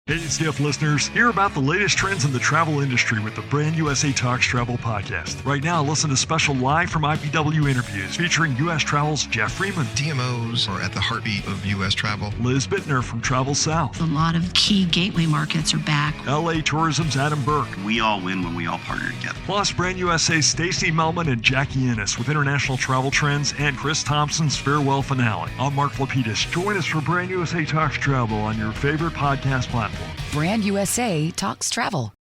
Hey, Skift listeners, hear about the latest trends in the travel industry with the Brand USA Talks Travel podcast. Right now, listen to special live from IPW interviews featuring U.S. Travel's Jeff Freeman. DMOs are at the heartbeat of U.S. travel. Liz Bittner from Travel South. A lot of key gateway markets are back. LA Tourism's Adam Burke. We all win when we all partner together. Plus, Brand USA's Stacey Melman and Jackie Ennis with international travel trends and Chris Thompson's farewell finale. I'm Mark Lapidus. Join us for Brand USA Talks Travel on your favorite podcast platform. Brand USA Talks Travel.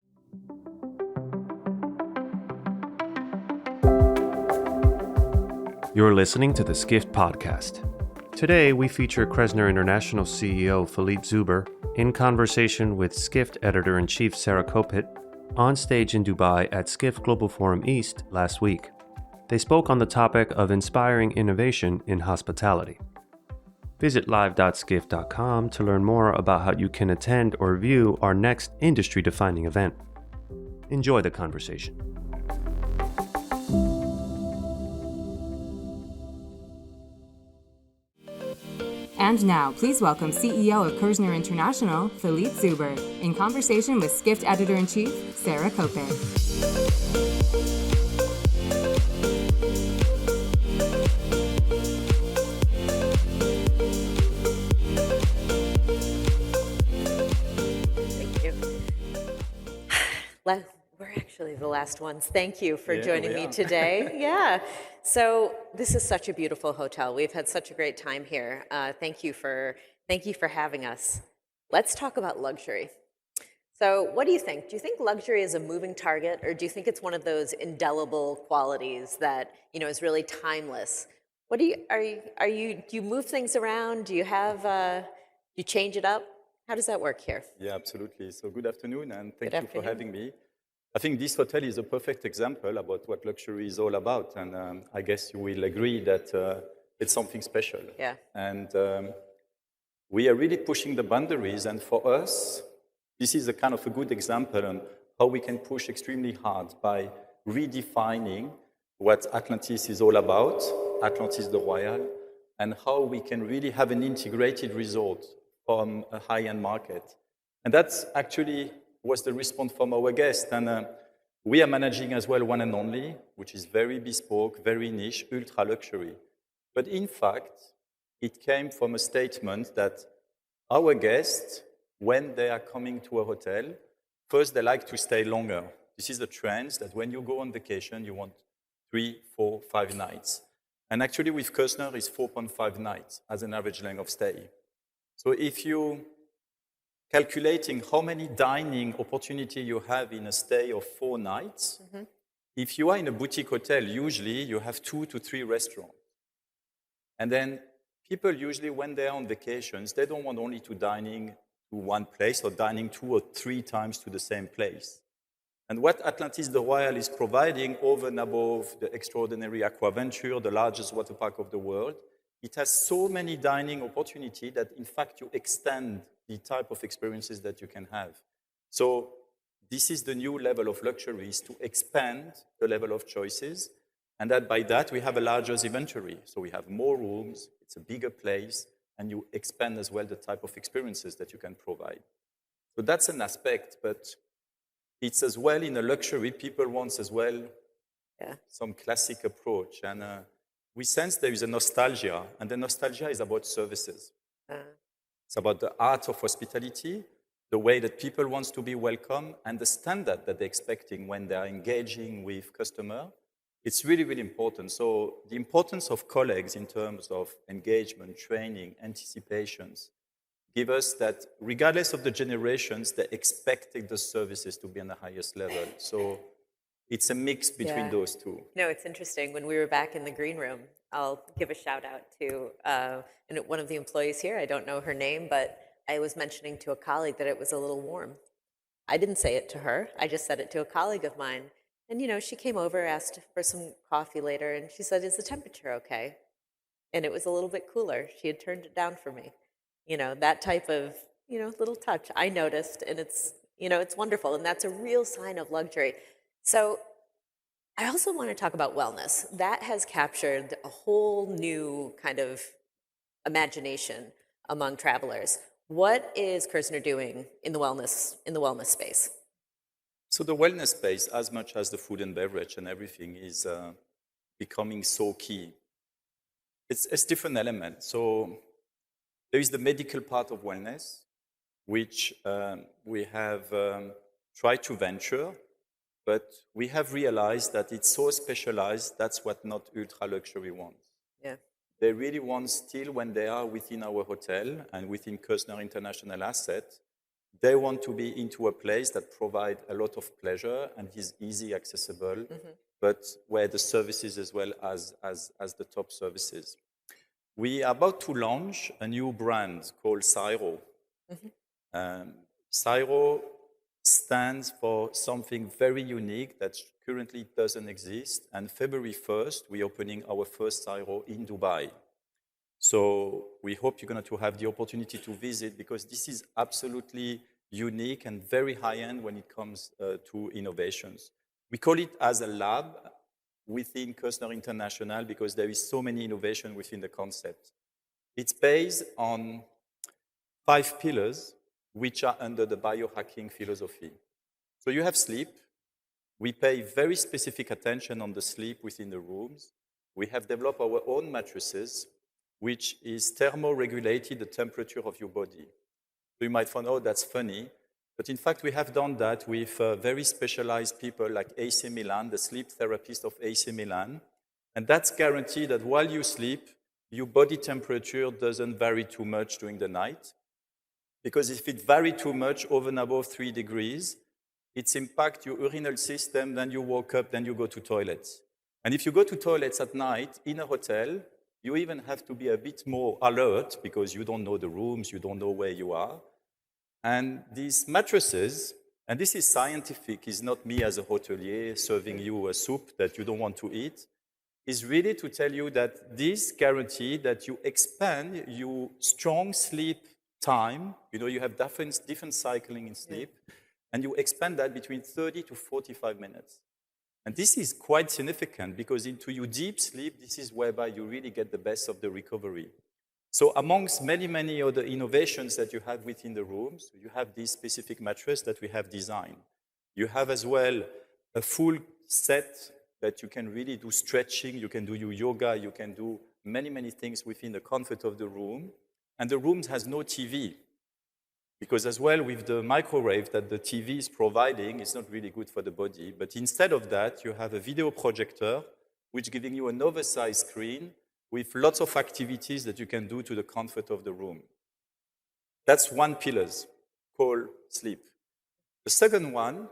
You're listening to the Skift Podcast. Today, we feature Kerzner International CEO Philippe Zuber in conversation with Skift Editor-in-Chief Sarah Kopit on stage in Dubai at Skift Global Forum East last week. They spoke on the topic of inspiring innovation in hospitality. Visit live.skift.com to learn more about how you can attend or view our next industry-defining event. Enjoy the conversation. And now, please welcome CEO of Kerzner International, Philippe Zuber, in conversation with Skift Editor-in-Chief, Sarah Kopit. We're actually the last ones. Thank you for joining me today. Yeah. So this is such a beautiful hotel. We've had such a great time here. Thank you for having us. Let's talk about luxury. So what do you think? Do you think luxury is a moving target, or do you think it's one of those indelible qualities that, you know, is really timeless? What do you move things around? Do you you change it up? How does that work here? Yeah, absolutely. So good afternoon, and thank you for having me. I think this hotel is a perfect example about what luxury is all about, and I guess you will agree that it's something special. Yeah. And we are really pushing the boundaries, and for us, this is a kind of a good example on how we can push extremely hard by redefining what Atlantis is all about, Atlantis the Royal, and how we can really have an integrated resort from a high-end market. And that's actually was the response from our guests. And we are managing as well One and Only, which is very bespoke, very niche, ultra-luxury. But in fact, it came from a statement that our guests, when they are coming to a hotel, first they like to stay longer. This is the trend that when you go on vacation, you want 3, 4, 5 nights. And actually with Kerzner, it's 4.5 nights as an average length of stay. So if you calculating how many dining opportunity you have in a stay of 4 nights, if you are in a boutique hotel, usually you have 2 to 3 restaurants. And then people usually, when they're on vacations, they don't want only to dining to one place or dining 2 or 3 times to the same place. And what Atlantis the Royal is providing over and above the extraordinary Aquaventure, the largest water park of the world, it has so many dining opportunities that, in fact, you extend the type of experiences that you can have. So this is the new level of luxury, is to expand the level of choices, and that by that we have a larger inventory. So we have more rooms, it's a bigger place, and you expand as well the type of experiences that you can provide. So that's an aspect, but it's as well in a luxury, people want as well some classic approach. And we sense there is a nostalgia, and the nostalgia is about services. It's about the art of hospitality, the way that people want to be welcome, and the standard that they're expecting when they're engaging with customer. It's really, really important. So the importance of colleagues in terms of engagement, training, anticipations, give us that regardless of the generations, they're expecting the services to be on the highest level. So it's a mix between those two. No, it's interesting. When we were back in the green room, I'll give a shout out to one of the employees here. I don't know her name, but I was mentioning to a colleague that it was a little warm. I didn't say it to her. I just said it to a colleague of mine. And, you know, she came over, asked for some coffee later, and she said, "Is the temperature okay?" And it was a little bit cooler. She had turned it down for me. You know, that type of, you know, little touch I noticed, and it's, you know, it's wonderful. And that's a real sign of luxury. So I also want to talk about wellness. That has captured a whole new kind of imagination among travelers. What is Kerzner doing in the wellness space? So the wellness space, as much as the food and beverage and everything, is becoming so key. It's different elements. So there is the medical part of wellness, which we have tried to venture, but we have realized that it's so specialized, that's what not ultra-luxury wants. Yeah. They really want still, when they are within our hotel and within Kerzner International Asset, they want to be into a place that provides a lot of pleasure and is easy accessible, but where the services as well as the top services. We are about to launch a new brand called Cyro. Cyro stands for something very unique that currently doesn't exist. And February 1st, we're opening our first Cyro in Dubai. So we hope you're going to have the opportunity to visit, because this is absolutely unique and very high-end when it comes to innovations. We call it as a lab within Kerzner International because there is so many innovation within the concept. It's based on 5 pillars which are under the biohacking philosophy. So you have sleep. We pay very specific attention on the sleep within the rooms. We have developed our own mattresses, which is thermoregulated the temperature of your body. So you might find, oh, that's funny. But in fact, we have done that with very specialized people like AC Milan, the sleep therapist of AC Milan. And that's guaranteed that while you sleep, your body temperature doesn't vary too much during the night. Because if it varies too much over and above 3 degrees, it impacts your urinary system, then you woke up, then you go to toilets. And if you go to toilets at night in a hotel, you even have to be a bit more alert because you don't know the rooms, you don't know where you are. And these mattresses, and this is scientific, is not me as a hotelier serving you a soup that you don't want to eat, is really to tell you that this guarantee that you expand your strong sleep time, you have different cycling in sleep, and you expand that between 30 to 45 minutes. And this is quite significant because into your deep sleep, this is whereby you really get the best of the recovery. So amongst many, many other innovations that you have within the rooms, you have this specific mattress that we have designed. You have as well a full set that you can really do stretching, you can do your yoga, you can do many, many things within the comfort of the room. And the room has no TV. Because as well, with the microwave that the TV is providing, it's not really good for the body. But instead of that, you have a video projector, which is giving you an oversized screen with lots of activities that you can do to the comfort of the room. That's one pillar, called sleep. The second one,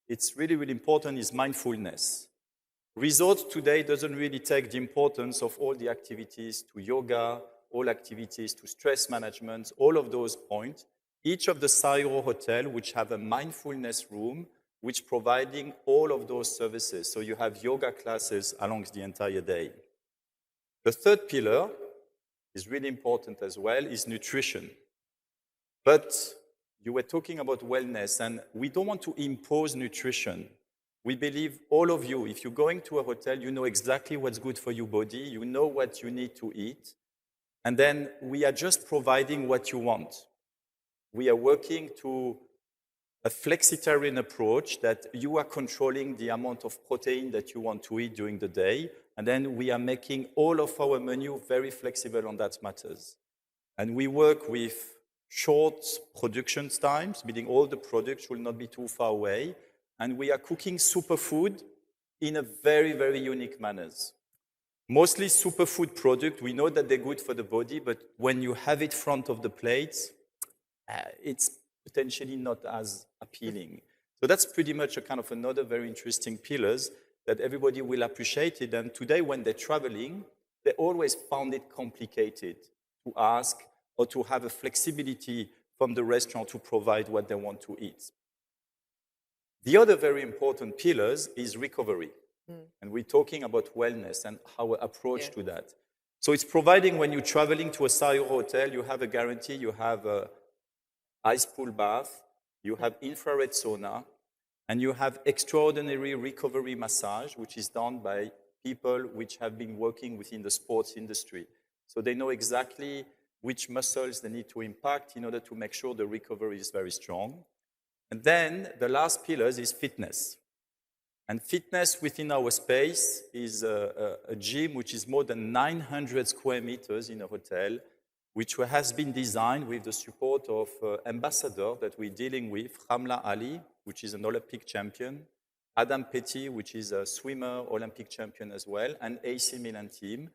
it's really, really important, is mindfulness. Resort today doesn't really take the importance of all the activities to yoga, all activities to stress management, all of those points. Each of the Cyro hotel, which have a mindfulness room, which providing all of those services. So you have yoga classes along the entire day. The third pillar is really important as well, is nutrition. But you were talking about wellness, and we don't want to impose nutrition. We believe all of you, if you're going to a hotel, you know exactly what's good for your body, you know what you need to eat, and then we are just providing what you want. We are working to a flexitarian approach that you are controlling the amount of protein that you want to eat during the day, and then we are making all of our menu very flexible on that matters. And we work with short production times, meaning all the products will not be too far away, and we are cooking superfood in a very, very unique manners. Mostly superfood product, we know that they're good for the body, but when you have it front of the plates, it's potentially not as appealing. So that's pretty much a kind of another very interesting pillars that everybody will appreciate it. And today when they're traveling, they always found it complicated to ask or to have a flexibility from the restaurant to provide what they want to eat. The other very important pillars is recovery. And we're talking about wellness and our approach to that. So it's providing when you're traveling to a Cyro hotel, you have a guarantee, you have a ice pool bath, you have infrared sauna, and you have extraordinary recovery massage, which is done by people which have been working within the sports industry. So they know exactly which muscles they need to impact in order to make sure the recovery is very strong. And then the last pillar is fitness. And fitness within our space is a gym which is more than 900 square meters in a hotel, which has been designed with the support of ambassador that we're dealing with, Ramla Ali, which is an Olympic champion, Adam Petty, which is a swimmer, Olympic champion as well, and AC Milan team.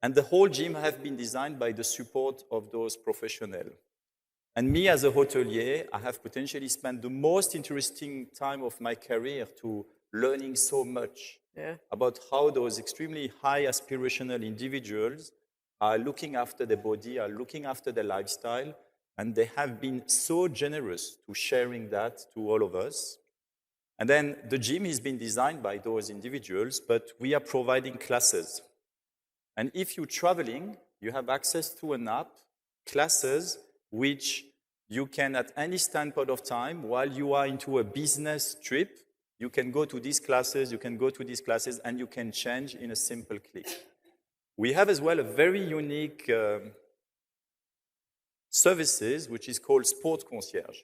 And the whole gym has been designed by the support of those professionals. And me as a hotelier, I have potentially spent the most interesting time of my career to learning so much about how those extremely high aspirational individuals are looking after their body, are looking after their lifestyle, and they have been so generous to sharing that to all of us. And then the gym has been designed by those individuals, but we are providing classes. And if you're traveling, you have access to an app, classes, which you can, at any standpoint of time, while you are into a business trip, you can go to these classes, and you can change in a simple click. We have as well a very unique services, which is called Sport Concierge.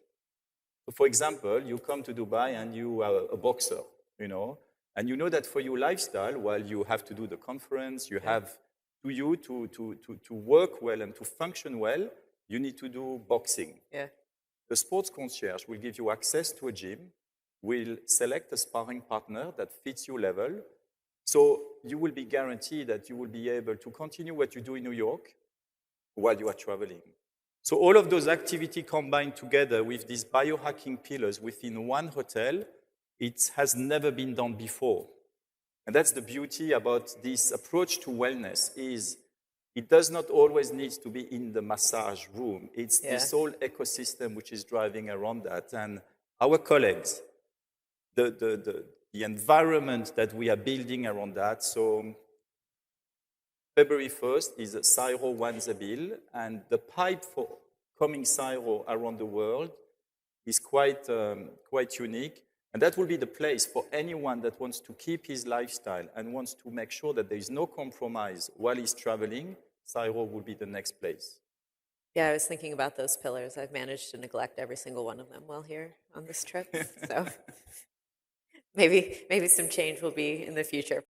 So for example, you come to Dubai and you are a boxer, and you know that for your lifestyle, while you have to do the conference, you have to work well and to function well, you need to do boxing. The Sports Concierge will give you access to a gym, will select a sparring partner that fits your level, so you will be guaranteed that you will be able to continue what you do in New York while you are traveling. So all of those activities combined together with these biohacking pillars within one hotel, it has never been done before. And that's the beauty about this approach to wellness, is it does not always need to be in the massage room. It's this whole ecosystem which is driving around that. And our colleagues, the environment that we are building around that. So February 1st is Sairo Wanzabil, and the pipe for coming Sairo around the world is quite unique. And that will be the place for anyone that wants to keep his lifestyle and wants to make sure that there is no compromise while he's traveling. Sairo will be the next place. Yeah, I was thinking about those pillars. I've managed to neglect every single one of them while here on this trip. So maybe some change will be in the future.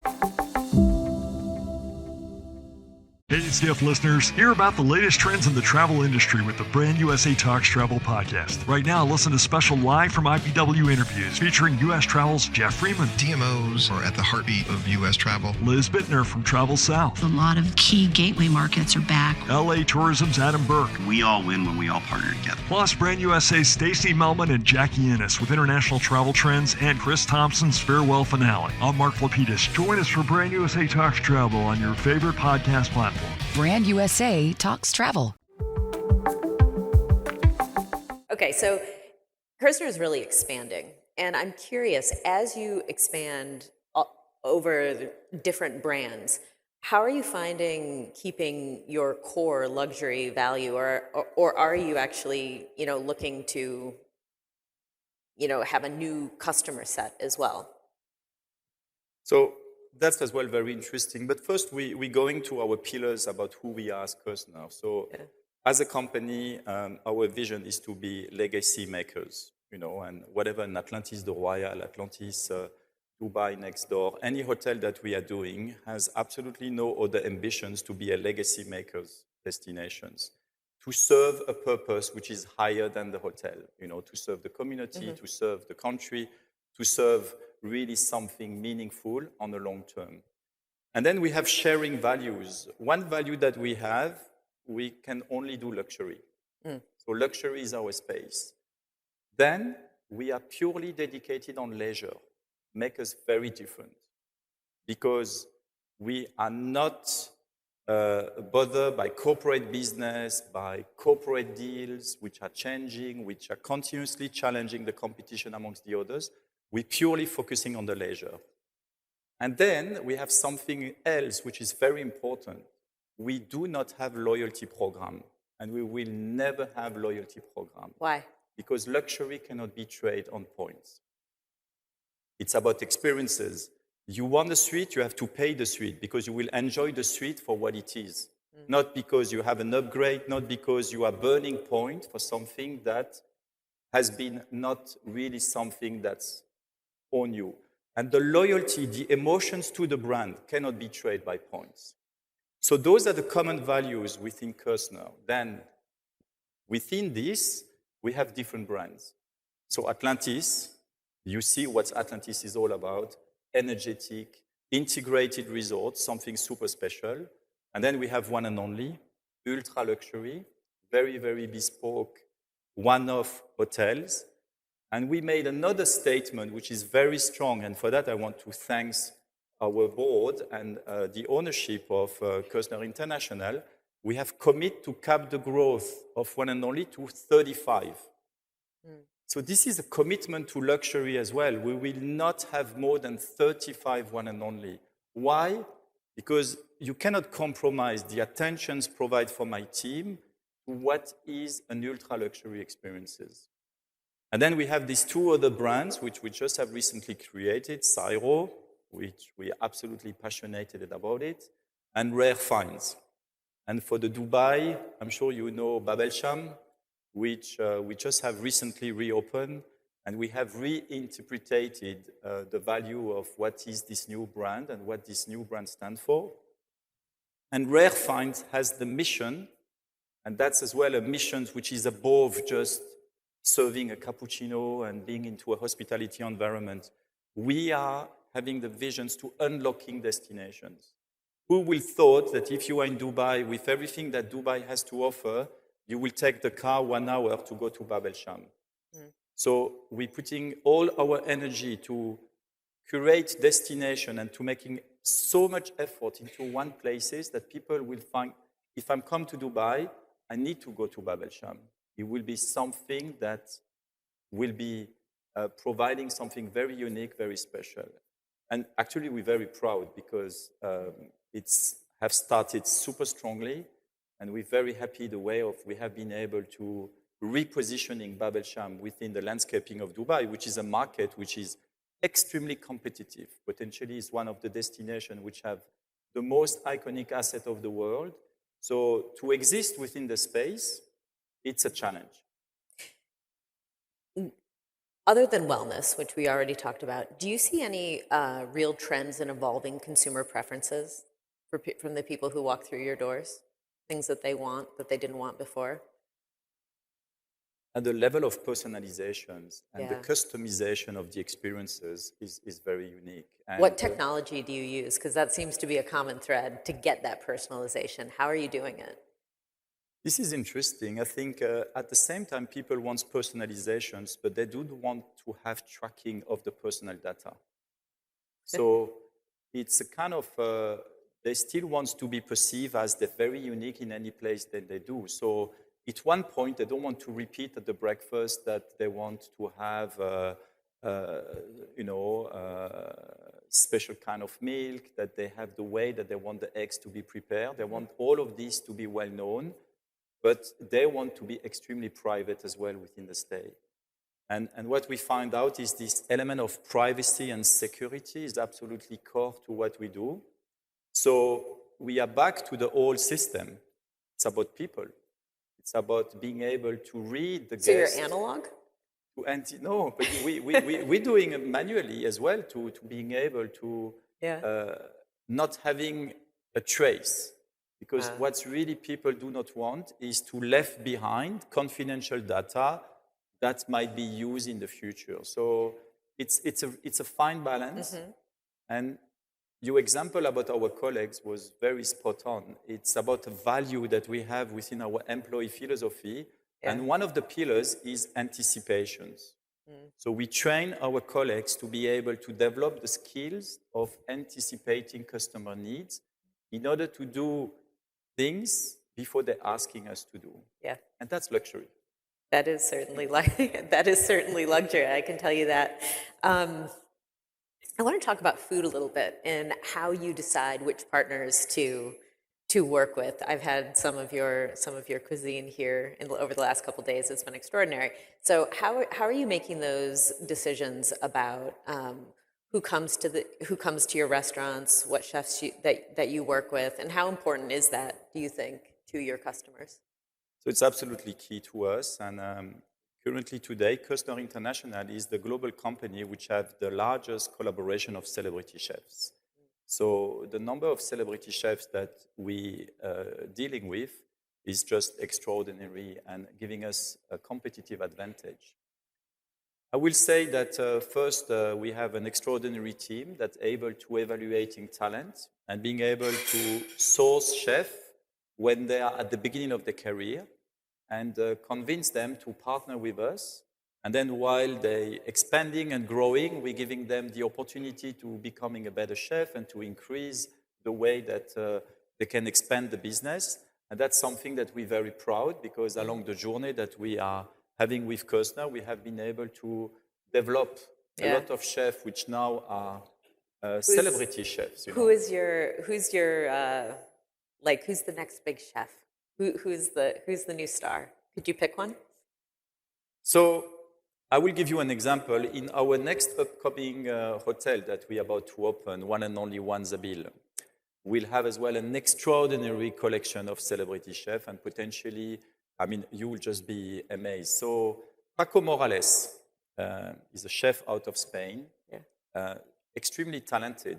Hey, Skift listeners, hear about the latest trends in the travel industry with the Brand USA Talks Travel podcast. Right now, listen to special live from IPW interviews featuring U.S. Travel's Jeff Freeman. DMOs are at the heartbeat of U.S. travel. Liz Bittner from Travel South. A lot of key gateway markets are back. LA Tourism's Adam Burke. We all win when we all partner together. Plus, Brand USA's Stacey Melman and Jackie Ennis with international travel trends and Chris Thompson's farewell finale. I'm Mark Lapidus. Join us for Brand USA Talks Travel on your favorite podcast platform. Brand USA Talks Travel. Okay, so Kerzner is really expanding. And I'm curious, as you expand over different brands, how are you finding keeping your core luxury value, or are you actually, looking to, have a new customer set as well? So that's as well very interesting. But first, we're going to our pillars about who we are as Kerzner. So as a company, our vision is to be legacy makers, and whatever in Atlantis, the Royal, Atlantis, Dubai next door, any hotel that we are doing has absolutely no other ambitions to be a legacy makers destinations, to serve a purpose which is higher than the hotel, to serve the community, to serve the country, to serve really something meaningful on the long term. And then we have sharing values. One value that we have, we can only do luxury. So luxury is our space. Then we are purely dedicated on leisure. Make us very different, because we are not bothered by corporate business, by corporate deals, which are changing, which are continuously challenging the competition amongst the others. We're purely focusing on the leisure. And then we have something else which is very important. We do not have loyalty program, and we will never have loyalty program. Why? Because luxury cannot be traded on points. It's about experiences. You want the suite, you have to pay the suite, because you will enjoy the suite for what it is. not because you have an upgrade, not because you are burning point for something that has been not really something that's on you. And the loyalty, the emotions to the brand cannot be traded by points. So those are the common values within Kerzner. Then within this, we have different brands. So Atlantis, you see what Atlantis is all about, energetic, integrated resorts, something super special. And then we have one and only, ultra luxury, very, very bespoke, one-off hotels. And we made another statement which is very strong, and for that I want to thank our board and the ownership of Kerzner International. We have committed to cap the growth of one and only to 35. So this is a commitment to luxury as well. We will not have more than 35 one and only. Why? Because you cannot compromise the attentions provided for my team to what is an ultra-luxury experiences. And then we have these two other brands, which we just have recently created, Cyro, which we are absolutely passionate about it, and Rare Finds. And for the Dubai, I'm sure you know Bab el Sham, which we just have recently reopened, and we have reinterpreted the value of what is this new brand and what this new brand stands for. And Rare Finds has the mission, and that's as well a mission which is above just serving a cappuccino and being into a hospitality environment. We are having the visions to unlocking destinations. Who will thought that if you are in Dubai with everything that Dubai has to offer, you will take the car 1 hour to go to Bab el Sham. So we're putting all our energy to curate destination and to making so much effort into one places that people will find, if I'm come to Dubai, I need to go to Bab el Sham. It will be something that will be providing something very unique, very special. And actually, we're very proud because it's have started super strongly, and we're very happy the way we have been able to repositioning Bab el Sham within the landscaping of Dubai, which is a market which is extremely competitive. Potentially is one of the destinations which have the most iconic asset of the world. So to exist within the space, it's a challenge. Other than wellness, which we already talked about, do you see any real trends in evolving consumer preferences from the people who walk through your doors? Things that they want that they didn't want before? At the level of personalizations and the customization of the experiences is very unique. And what technology do you use? Because that seems to be a common thread to get that personalization. How are you doing it? This is interesting. I think at the same time, people want personalizations, but they do want to have tracking of the personal data. So it's a kind of, they still want to be perceived as they're very unique in any place that they do. So at one point, they don't want to repeat at the breakfast that they want to have, special kind of milk, that they have the way that they want the eggs to be prepared. They want all of this to be well known. But they want to be extremely private as well within the stay. And what we find out is this element of privacy and security is absolutely core to what we do. So we are back to the old system. It's about people. It's about being able to read the guest. So you're analog? No, but we're doing it manually as well to being able to not having a trace. Because what really people do not want is to left behind confidential data that might be used in the future. So it's a fine balance. Mm-hmm. And your example about our colleagues was very spot on. It's about the value that we have within our employee philosophy. Yeah. And one of the pillars is anticipations. So we train our colleagues to be able to develop the skills of anticipating customer needs in order to do things before they're asking us to do. Yeah. And that's luxury. That is certainly luxury, I can tell you that. I want to talk about food a little bit and how you decide which partners to work with. I've had some of your cuisine here over the last couple of days. It's been extraordinary. So how are you making those decisions about who comes to your restaurants, what chefs that you work with, and how important is that, do you think, to your customers? So it's absolutely key to us. And currently today, Kerzner International is the global company which have the largest collaboration of celebrity chefs. So the number of celebrity chefs that we are dealing with is just extraordinary and giving us a competitive advantage. I will say that first, we have an extraordinary team that's able to evaluating talent and being able to source chefs when they are at the beginning of their career and convince them to partner with us. And then while they're expanding and growing, we're giving them the opportunity to becoming a better chef and to increase the way that they can expand the business. And that's something that we're very proud because along the journey that we are having with Kerzner, we have been able to develop a lot of chefs which now are celebrity chefs. Who's the next big chef? Who's the new star? Could you pick one? So I will give you an example. In our next upcoming hotel that we are about to open, One and Only One Zabil, we'll have as well an extraordinary collection of celebrity chefs and potentially, you will just be amazed. So Paco Morales is a chef out of Spain, extremely talented.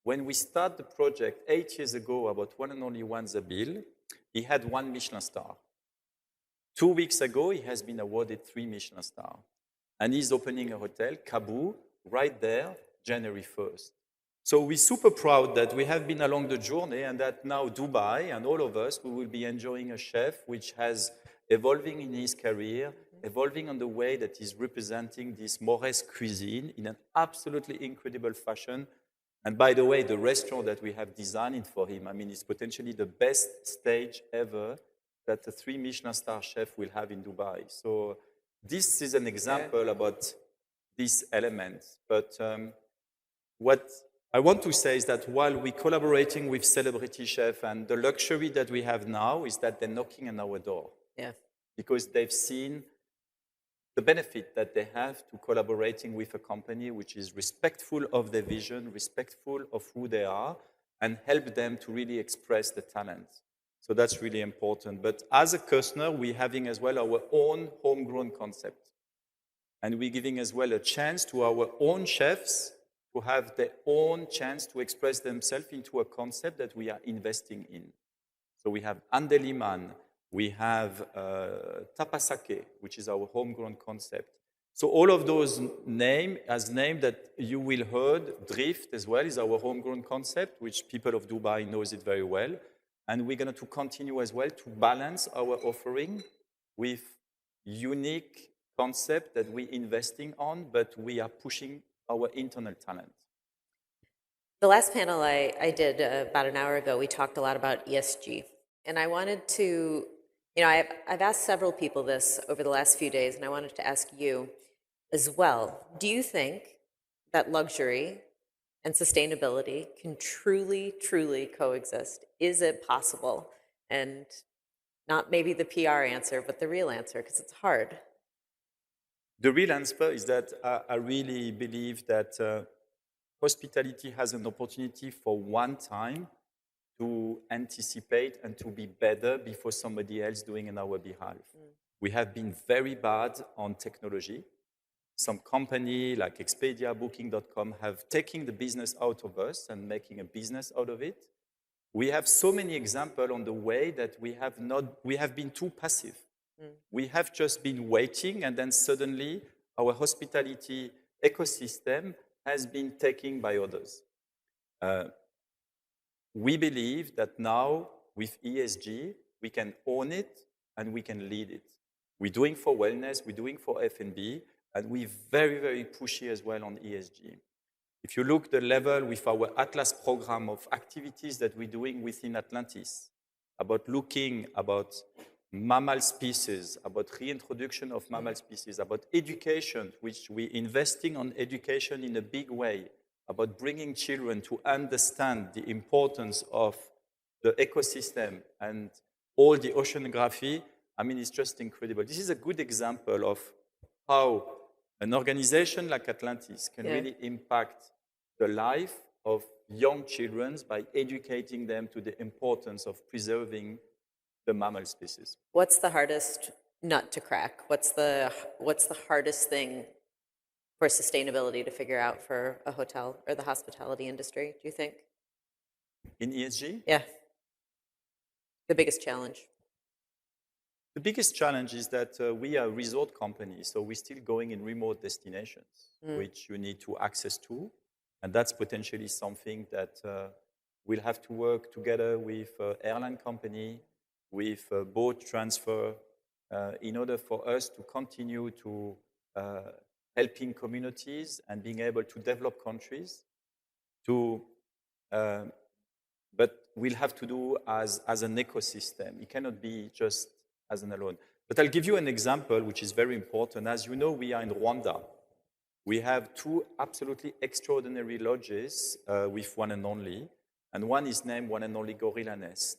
When we started the project 8 years ago about One and Only One Zabil, he had 1 Michelin star. 2 weeks ago, he has been awarded 3 Michelin stars. And he's opening a hotel, Kabou, right there, January 1st. So we're super proud that we have been along the journey and that now Dubai and all of us, we will be enjoying a chef which has evolving in his career, evolving on the way that he's representing this Maures cuisine in an absolutely incredible fashion. And by the way, the restaurant that we have designed for him, is potentially the best stage ever that a 3 Michelin star chef will have in Dubai. So this is an example about these elements. But what I want to say is that while we're collaborating with celebrity chefs, and the luxury that we have now is that they're knocking on our door. Yeah. Because they've seen the benefit that they have to collaborating with a company which is respectful of their vision, respectful of who they are, and help them to really express the talent. So that's really important. But as a Kerzner, we're having as well our own homegrown concept. And we're giving as well a chance to our own chefs to have their own chance to express themselves into a concept that we are investing in. So we have Andeliman, we have Tapasake, which is our homegrown concept. So all of those names that you will heard, Drift as well is our homegrown concept, which people of Dubai knows it very well. And we're going to continue as well to balance our offering with unique concept that we're investing on, but we are pushing our internal talent. The last panel I did about an hour ago, we talked a lot about ESG. And I wanted to, I've asked several people this over the last few days, and I wanted to ask you as well. Do you think that luxury and sustainability can truly, truly coexist? Is it possible? And not maybe the PR answer, but the real answer, because it's hard. The real answer is that I really believe that hospitality has an opportunity for one time to anticipate and to be better before somebody else doing on our behalf. We have been very bad on technology. Some company like Expedia, Booking.com have taken the business out of us and making a business out of it. We have so many examples on the way that we have been too passive. We have just been waiting, and then suddenly our hospitality ecosystem has been taken by others. We believe that now with ESG, we can own it and we can lead it. We're doing for wellness, we're doing for F&B, and we're very, very pushy as well on ESG. If you look the level with our Atlas program of activities that we're doing within Atlantis, about looking about mammal species, about reintroduction of mammal species, about education, which we're investing on education in a big way, about bringing children to understand the importance of the ecosystem and all the oceanography, it's just incredible. This is a good example of how an organization like Atlantis can really impact the life of young children by educating them to the importance of preserving the mammal species. What's the hardest nut to crack? What's the hardest thing for sustainability to figure out for a hotel or the hospitality industry, do you think? In ESG? Yeah. The biggest challenge. The biggest challenge is that we are a resort company, so we're still going in remote destinations, which you need to access to. And that's potentially something that we'll have to work together with airline company, with boat transfer, in order for us to continue to helping communities and being able to develop countries but we'll have to do as an ecosystem. It cannot be just as an alone. But I'll give you an example which is very important. As you know, we are in Rwanda. We have two absolutely extraordinary lodges with One and Only, and one is named One and Only Gorilla Nest.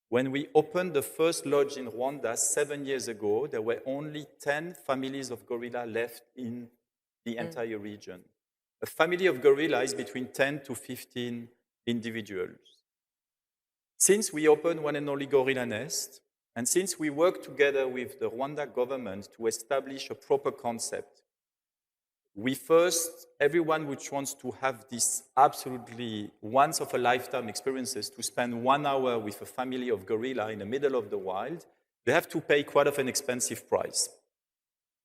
When we opened the first lodge in Rwanda 7 years ago, there were only 10 families of gorilla left in the entire region. A family of gorilla is between 10 to 15 individuals. Since we opened One and Only Gorilla Nest, and since we worked together with the Rwanda government to establish a proper concept, everyone which wants to have this absolutely once-of-a-lifetime experiences to spend 1 hour with a family of gorilla in the middle of the wild, they have to pay quite of an expensive price.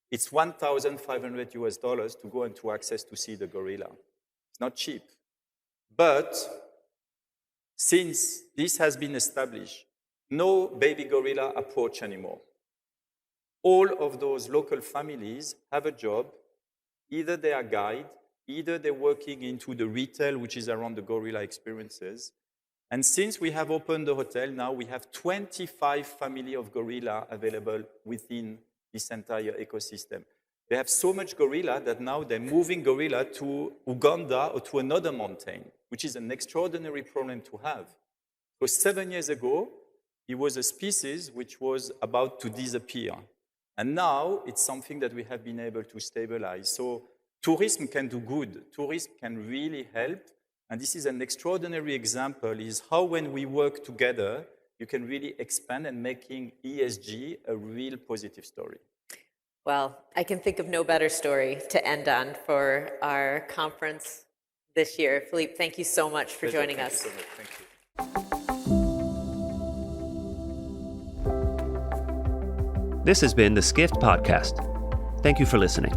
It's $1,500 to go and to access to see the gorilla. It's not cheap. But since this has been established, no baby gorilla approach anymore. All of those local families have a job. Either they are guide, either they're working into the retail, which is around the gorilla experiences. And since we have opened the hotel, now we have 25 family of gorilla available within this entire ecosystem. They have so much gorilla that now they're moving gorilla to Uganda or to another mountain, which is an extraordinary problem to have. Because 7 years ago, it was a species which was about to disappear. And now it's something that we have been able to stabilize. So tourism can do good. Tourism can really help. And this is an extraordinary example is how when we work together, you can really expand and making ESG a real positive story. Well, I can think of no better story to end on for our conference this year. Philippe, thank you so much for joining us. Thank you so much. Thank you. This has been the Skift Podcast. Thank you for listening.